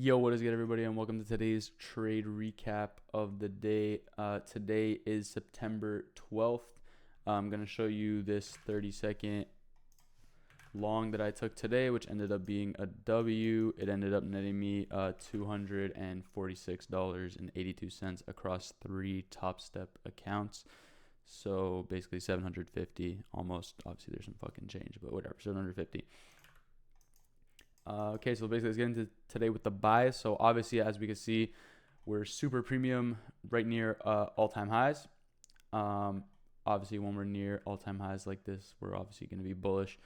Yo, what is good, everybody, and welcome to today's trade recap of the day. Today is September 12th. I'm going to show you this 30-second long that I took today, which ended up being a W. It ended up netting me $246.82 across 3 Top Step accounts. So basically 750 almost. Obviously, there's some fucking change, but whatever, 750. Okay, so basically let's get into today with the buys. So obviously, as we can see, we're super premium right near all-time highs. Obviously, when we're near all-time highs like this, we're obviously going to be bullish.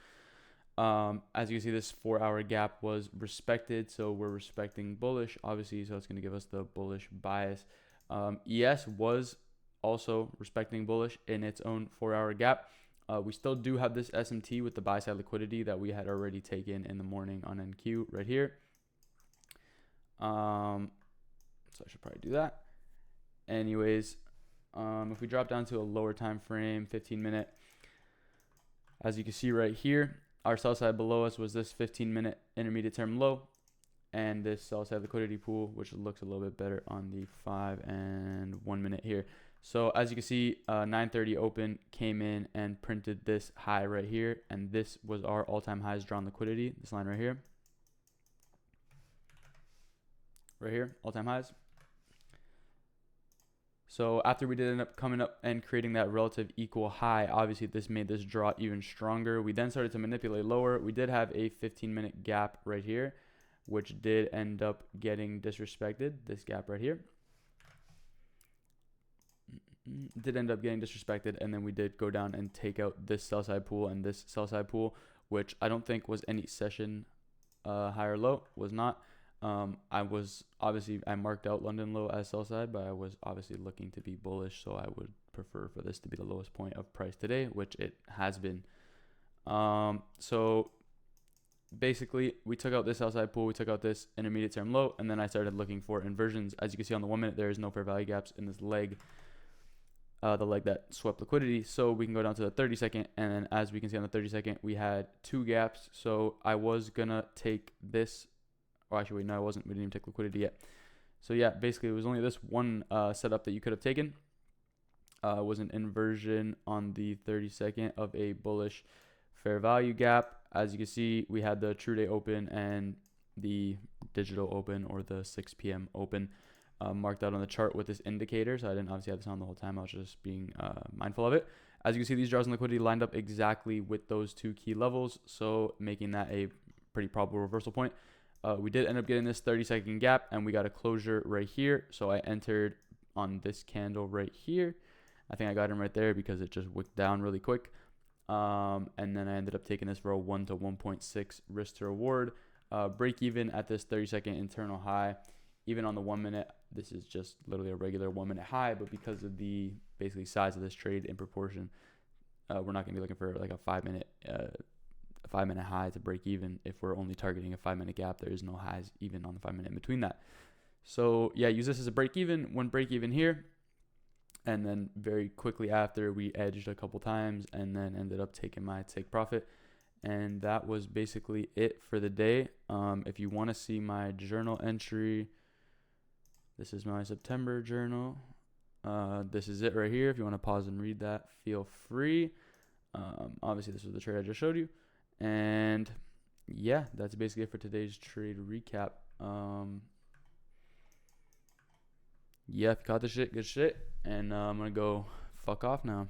As you can see, this 4-hour gap was respected, so we're respecting bullish, obviously, so it's going to give us the bullish bias. ES was also respecting bullish in its own 4-hour gap. We still do have this SMT with the buy side liquidity that we had already taken in the morning on NQ right here. So I should probably do that. Anyways, if we drop down to a lower time frame, 15-minute, as you can see right here, our sell side below us was this 15-minute intermediate term low, and this sell side liquidity pool, which looks a little bit better on the 5 and 1 minute here. So as you can see, 9:30 open came in and printed this high right here, and this was our all-time highs drawn liquidity, this line right here. Right here, all-time highs. So after we did end up coming up and creating that relative equal high, obviously this made this draw even stronger. We then started to manipulate lower. We did have a 15-minute gap right here, which did end up getting disrespected, this gap right here. Did end up getting disrespected, and then we did go down and take out this sell side pool and this sell side pool, which I don't think was any session high or low, was not. I marked out London low as sell side, but I was obviously looking to be bullish, so I would prefer for this to be the lowest point of price today, which it has been. So basically we took out this sell side pool, we took out this intermediate term low, and then I started looking for inversions. As you can see on the 1 minute, there is no fair value gaps in this leg. The leg that swept liquidity. So we can go down to the 30-second, and then as we can see on the 30-second, we had 2 gaps. So I was gonna take this, or actually wait, no, I wasn't. We didn't even take liquidity yet. So yeah, basically it was only this one setup that you could have taken. It was an inversion on the 30-second of a bullish fair value gap. As you can see, we had the true day open and the digital open, or the 6 p.m. open, marked out on the chart with this indicator. So I didn't obviously have this on the whole time. I was just being mindful of it. As you can see, these draws in liquidity lined up exactly with those 2 key levels, so making that a pretty probable reversal point. We did end up getting this 30-second gap, and we got a closure right here. So I entered on this candle right here. I think I got him right there because it just wicked down really quick. And then I ended up taking this for a 1 to 1.6 risk to reward. Break even at this 30-second internal high. Even on the 1 minute, this is just literally a regular 1 minute high, but because of the basically size of this trade in proportion, we're not gonna be looking for like a 5 minute high to break even. If we're only targeting a 5 minute gap, there is no highs even on the 5 minute in between that. So yeah, use this as a break even. One break even here, and then very quickly after, we edged a couple times and then ended up taking my take profit. And that was basically it for the day. If you want to see my journal entry, this is my September journal. This is it right here. If you want to pause and read that, feel free. Obviously, this was the trade I just showed you. And yeah, that's basically it for today's trade recap. Yeah, if you caught the shit, good shit. And I'm going to go fuck off now.